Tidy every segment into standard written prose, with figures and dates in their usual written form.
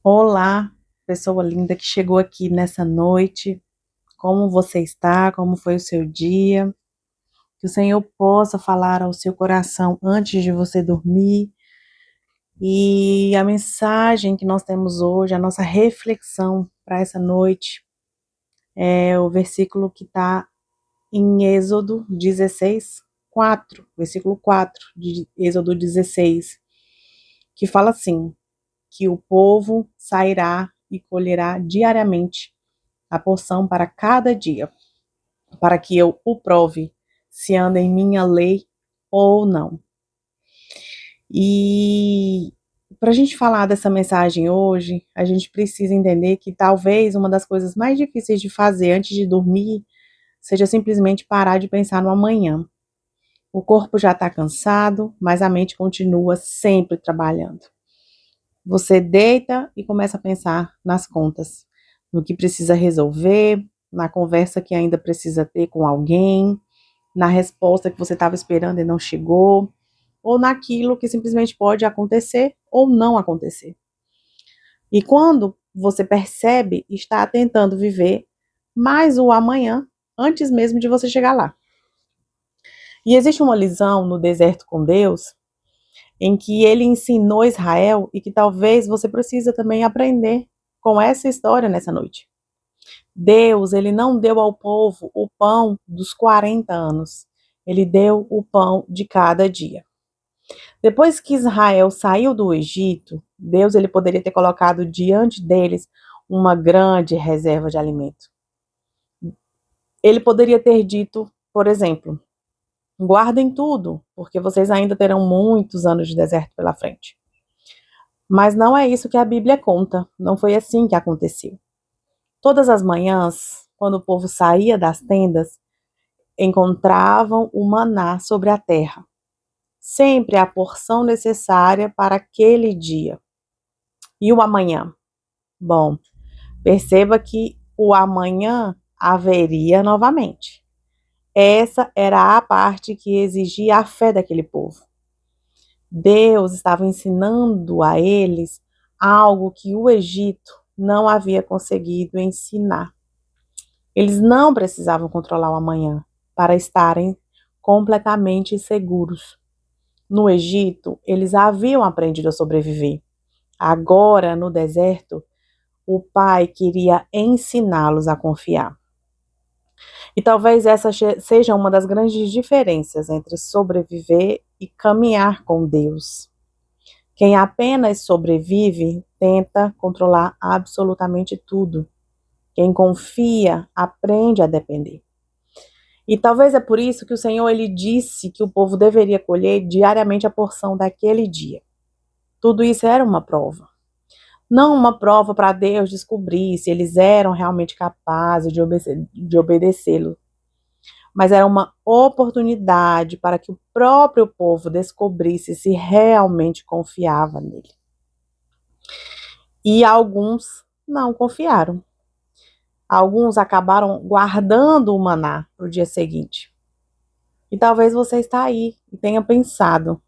Olá, pessoa linda que chegou aqui nessa noite. Como você está? Como foi o seu dia? Que o Senhor possa falar ao seu coração antes de você dormir. E a mensagem que nós temos hoje, a nossa reflexão para essa noite, é o versículo que está em Êxodo 16, 4, versículo 4 de Êxodo 16, que fala assim: que o povo sairá e colherá diariamente a porção para cada dia, para que eu o prove se anda em minha lei ou não. E para a gente falar dessa mensagem hoje, a gente precisa entender que talvez uma das coisas mais difíceis de fazer antes de dormir seja simplesmente parar de pensar no amanhã. O corpo já está cansado, mas a mente continua sempre trabalhando. Você deita e começa a pensar nas contas, no que precisa resolver, na conversa que ainda precisa ter com alguém, na resposta que você estava esperando e não chegou, ou naquilo que simplesmente pode acontecer ou não acontecer. E quando você percebe, está tentando viver mais o amanhã antes mesmo de você chegar lá. E existe uma lição no deserto com Deus em que ele ensinou Israel e que talvez você precisa também aprender com essa história nessa noite. Deus, ele não deu ao povo o pão dos 40 anos. Ele deu o pão de cada dia. Depois que Israel saiu do Egito, Deus ele poderia ter colocado diante deles uma grande reserva de alimento. Ele poderia ter dito, por exemplo, guardem tudo, porque vocês ainda terão muitos anos de deserto pela frente. Mas não é isso que a Bíblia conta, não foi assim que aconteceu. Todas as manhãs, quando o povo saía das tendas, encontravam o maná sobre a terra, sempre a porção necessária para aquele dia. E o amanhã? Bom, perceba que o amanhã haveria novamente. Essa era a parte que exigia a fé daquele povo. Deus estava ensinando a eles algo que o Egito não havia conseguido ensinar. Eles não precisavam controlar o amanhã para estarem completamente seguros. No Egito, eles haviam aprendido a sobreviver. Agora, no deserto, o pai queria ensiná-los a confiar. E talvez essa seja uma das grandes diferenças entre sobreviver e caminhar com Deus. Quem apenas sobrevive tenta controlar absolutamente tudo. Quem confia aprende a depender. E talvez é por isso que o Senhor ele disse que o povo deveria colher diariamente a porção daquele dia. Tudo isso era uma prova. Não uma prova para Deus descobrir se eles eram realmente capazes de obedecê-lo, mas era uma oportunidade para que o próprio povo descobrisse se realmente confiava nele. E alguns não confiaram. Alguns acabaram guardando o maná para o dia seguinte. E talvez você está aí e tenha pensado,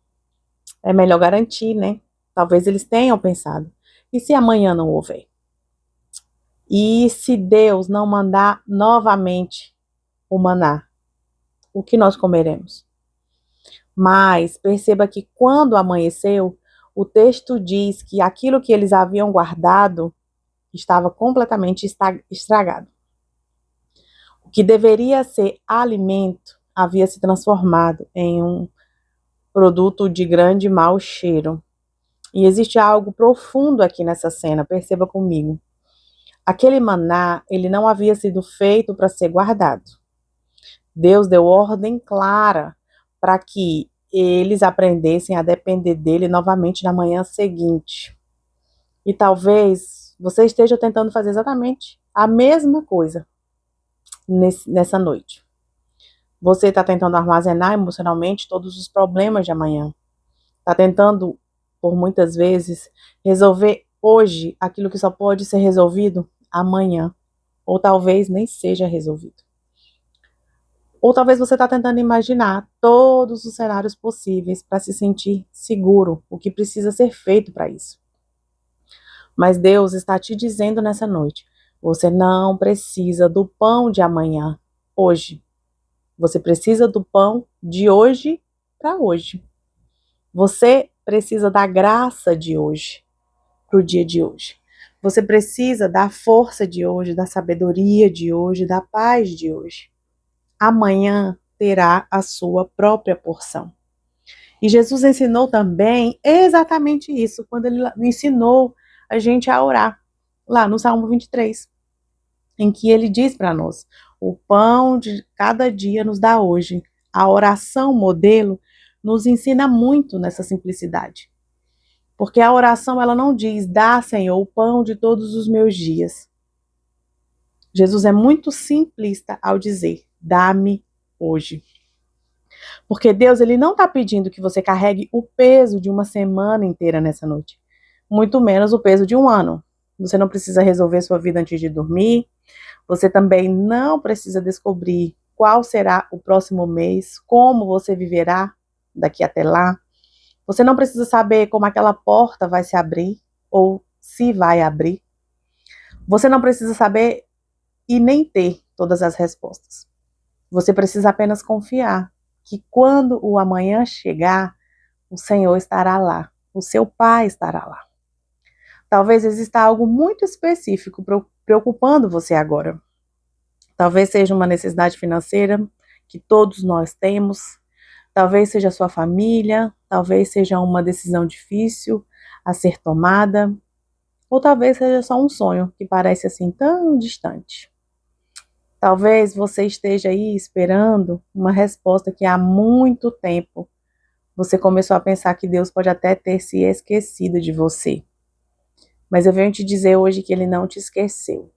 é melhor garantir, né? Talvez eles tenham pensado. E se amanhã não houver? E se Deus não mandar novamente o maná, o que nós comeremos? Mas perceba que quando amanheceu, o texto diz que aquilo que eles haviam guardado estava completamente estragado. O que deveria ser alimento havia se transformado em um produto de grande mau cheiro. E existe algo profundo aqui nessa cena, perceba comigo. Aquele maná, ele não havia sido feito para ser guardado. Deus deu ordem clara para que eles aprendessem a depender dele novamente na manhã seguinte. E talvez você esteja tentando fazer exatamente a mesma coisa nessa noite. Você está tentando armazenar emocionalmente todos os problemas de amanhã. Está tentando, por muitas vezes, resolver hoje aquilo que só pode ser resolvido amanhã. Ou talvez nem seja resolvido. Ou talvez você está tentando imaginar todos os cenários possíveis para se sentir seguro, o que precisa ser feito para isso. Mas Deus está te dizendo nessa noite: você não precisa do pão de amanhã, hoje. Você precisa do pão de hoje para hoje. Você precisa da graça de hoje para o dia de hoje. Você precisa da força de hoje, da sabedoria de hoje, da paz de hoje. Amanhã terá a sua própria porção. E Jesus ensinou também exatamente isso, quando ele ensinou a gente a orar, lá no Salmo 23, em que ele diz para nós: o pão de cada dia nos dá hoje. A oração modelo nos ensina muito nessa simplicidade. Porque a oração, ela não diz: dá, Senhor, o pão de todos os meus dias. Jesus é muito simplista ao dizer: dá-me hoje. Porque Deus, ele não está pedindo que você carregue o peso de uma semana inteira nessa noite. Muito menos o peso de um ano. Você não precisa resolver sua vida antes de dormir. Você também não precisa descobrir qual será o próximo mês, como você viverá daqui até lá. Você não precisa saber como aquela porta vai se abrir ou se vai abrir. Você não precisa saber e nem ter todas as respostas. Você precisa apenas confiar que quando o amanhã chegar, o Senhor estará lá, o seu Pai estará lá. Talvez exista algo muito específico preocupando você agora. Talvez seja uma necessidade financeira que todos nós temos, talvez seja a sua família, talvez seja uma decisão difícil a ser tomada, ou talvez seja só um sonho que parece assim tão distante. Talvez você esteja aí esperando uma resposta que há muito tempo você começou a pensar que Deus pode até ter se esquecido de você. Mas eu venho te dizer hoje que Ele não te esqueceu.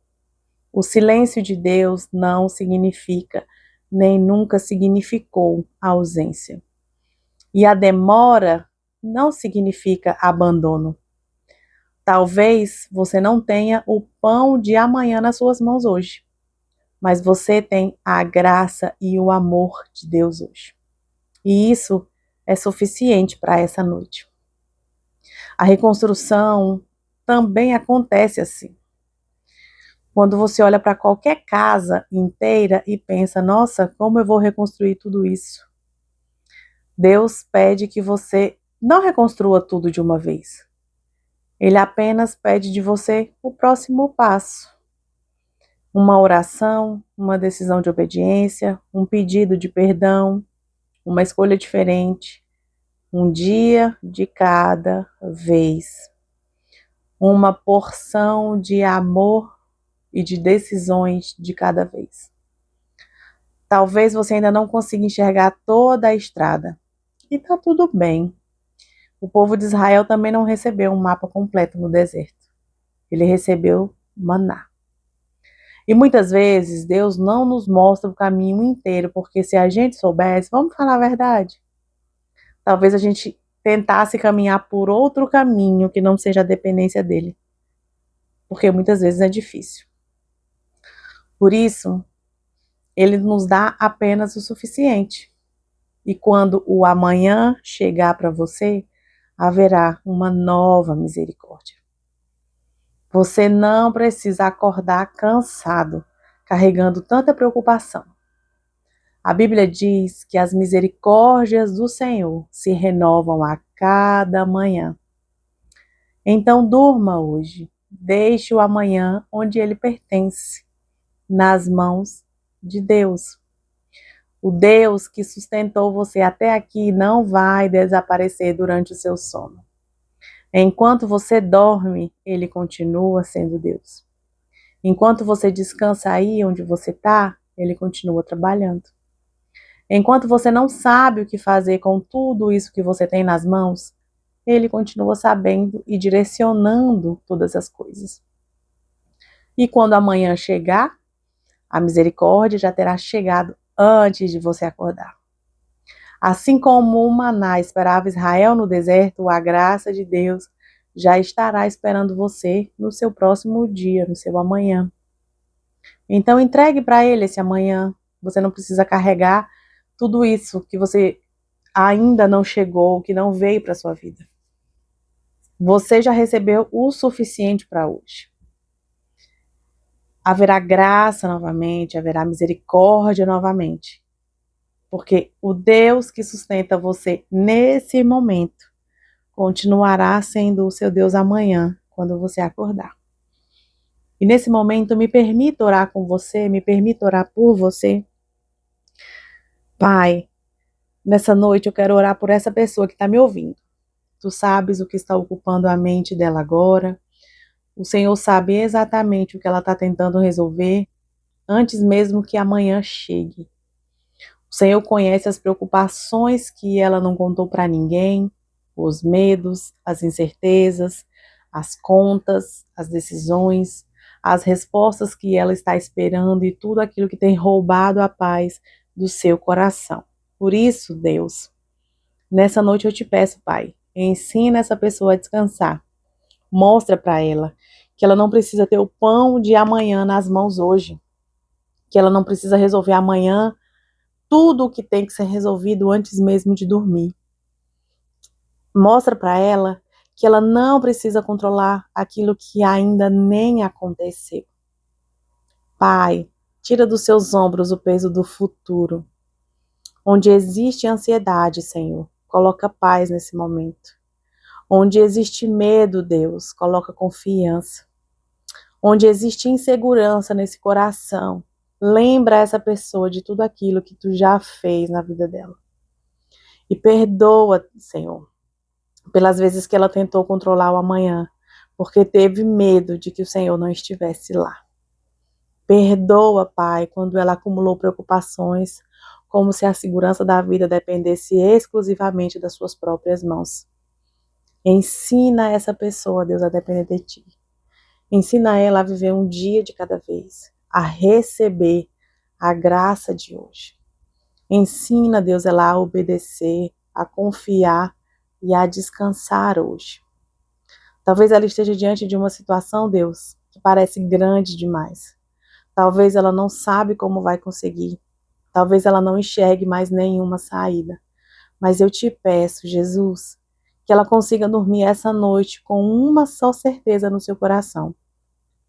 O silêncio de Deus não significa, nem nunca significou ausência. E a demora não significa abandono. Talvez você não tenha o pão de amanhã nas suas mãos hoje, mas você tem a graça e o amor de Deus hoje. E isso é suficiente para essa noite. A reconstrução também acontece assim. Quando você olha para qualquer casa inteira e pensa: nossa, como eu vou reconstruir tudo isso? Deus pede que você não reconstrua tudo de uma vez. Ele apenas pede de você o próximo passo. Uma oração, uma decisão de obediência, um pedido de perdão, uma escolha diferente, um dia de cada vez. Uma porção de amor e de decisões de cada vez. Talvez você ainda não consiga enxergar toda a estrada. E está tudo bem. O povo de Israel também não recebeu um mapa completo no deserto. Ele recebeu maná. E muitas vezes Deus não nos mostra o caminho inteiro, porque se a gente soubesse, vamos falar a verdade, talvez a gente tentasse caminhar por outro caminho que não seja a dependência dele. Porque muitas vezes é difícil. Por isso, ele nos dá apenas o suficiente. E quando o amanhã chegar para você, haverá uma nova misericórdia. Você não precisa acordar cansado, carregando tanta preocupação. A Bíblia diz que as misericórdias do Senhor se renovam a cada manhã. Então durma hoje, deixe o amanhã onde ele pertence, nas mãos de Deus. O Deus que sustentou você até aqui não vai desaparecer durante o seu sono. Enquanto você dorme, ele continua sendo Deus. Enquanto você descansa aí onde você está, ele continua trabalhando. Enquanto você não sabe o que fazer com tudo isso que você tem nas mãos, ele continua sabendo e direcionando todas as coisas. E quando amanhã chegar, a misericórdia já terá chegado antes de você acordar. Assim como o maná esperava Israel no deserto, a graça de Deus já estará esperando você no seu próximo dia, no seu amanhã. Então entregue para ele esse amanhã. Você não precisa carregar tudo isso que você ainda não chegou, que não veio para a sua vida. Você já recebeu o suficiente para hoje. Haverá graça novamente, haverá misericórdia novamente. Porque o Deus que sustenta você nesse momento continuará sendo o seu Deus amanhã, quando você acordar. E nesse momento, me permita orar com você, me permita orar por você. Pai, nessa noite eu quero orar por essa pessoa que está me ouvindo. Tu sabes o que está ocupando a mente dela agora. O Senhor sabe exatamente o que ela está tentando resolver antes mesmo que amanhã chegue. O Senhor conhece as preocupações que ela não contou para ninguém, os medos, as incertezas, as contas, as decisões, as respostas que ela está esperando e tudo aquilo que tem roubado a paz do seu coração. Por isso, Deus, nessa noite eu te peço, Pai, ensina essa pessoa a descansar. Mostra para ela que ela não precisa ter o pão de amanhã nas mãos hoje, que ela não precisa resolver amanhã tudo o que tem que ser resolvido antes mesmo de dormir. Mostra para ela que ela não precisa controlar aquilo que ainda nem aconteceu. Pai, tira dos seus ombros o peso do futuro. Onde existe ansiedade, Senhor, coloca paz nesse momento. Onde existe medo, Deus, coloca confiança. Onde existe insegurança nesse coração, lembra essa pessoa de tudo aquilo que tu já fez na vida dela. E perdoa, Senhor, pelas vezes que ela tentou controlar o amanhã, porque teve medo de que o Senhor não estivesse lá. Perdoa, Pai, quando ela acumulou preocupações, como se a segurança da vida dependesse exclusivamente das suas próprias mãos. Ensina essa pessoa, Deus, a depender de Ti. Ensina ela a viver um dia de cada vez, a receber a graça de hoje. Ensina, Deus, ela a obedecer, a confiar e a descansar hoje. Talvez ela esteja diante de uma situação, Deus, que parece grande demais. Talvez ela não sabe como vai conseguir. Talvez ela não enxergue mais nenhuma saída. Mas eu te peço, Jesus, que ela consiga dormir essa noite com uma só certeza no seu coração,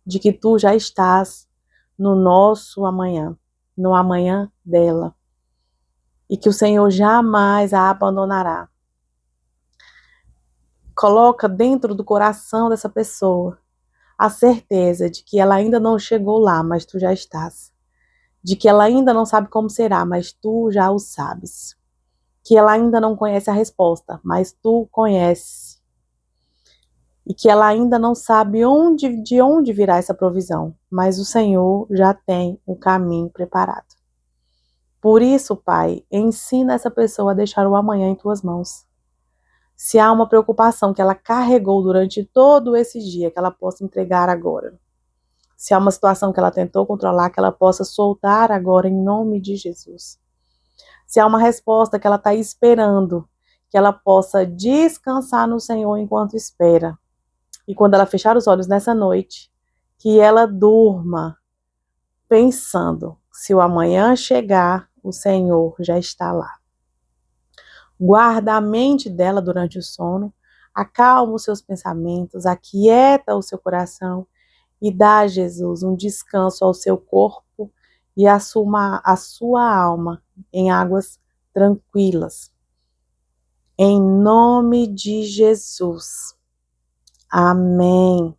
de que tu já estás no nosso amanhã, no amanhã dela, e que o Senhor jamais a abandonará. Coloca dentro do coração dessa pessoa a certeza de que ela ainda não chegou lá, mas tu já estás. De que ela ainda não sabe como será, mas tu já o sabes. Que ela ainda não conhece a resposta, mas tu conheces. E que ela ainda não sabe de onde virá essa provisão, mas o Senhor já tem o caminho preparado. Por isso, Pai, ensina essa pessoa a deixar o amanhã em tuas mãos. Se há uma preocupação que ela carregou durante todo esse dia, que ela possa entregar agora. Se há uma situação que ela tentou controlar, que ela possa soltar agora em nome de Jesus. Se há uma resposta que ela está esperando, que ela possa descansar no Senhor enquanto espera. E quando ela fechar os olhos nessa noite, que ela durma pensando, se o amanhã chegar, o Senhor já está lá. Guarda a mente dela durante o sono, acalma os seus pensamentos, aquieta o seu coração e dá a Jesus um descanso ao seu corpo e assuma a sua alma em águas tranquilas. Em nome de Jesus. Amém.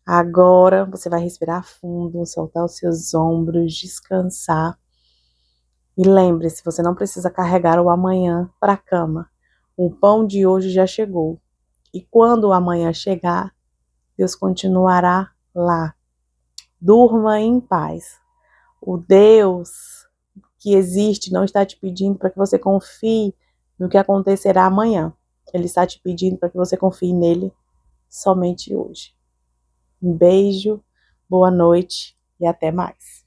Agora você vai respirar fundo, soltar os seus ombros, descansar. E lembre-se, você não precisa carregar o amanhã para a cama. O pão de hoje já chegou. E quando o amanhã chegar, Deus continuará lá. Durma em paz. O Deus que existe não está te pedindo para que você confie no que acontecerá amanhã. Ele está te pedindo para que você confie nele somente hoje. Um beijo, boa noite e até mais.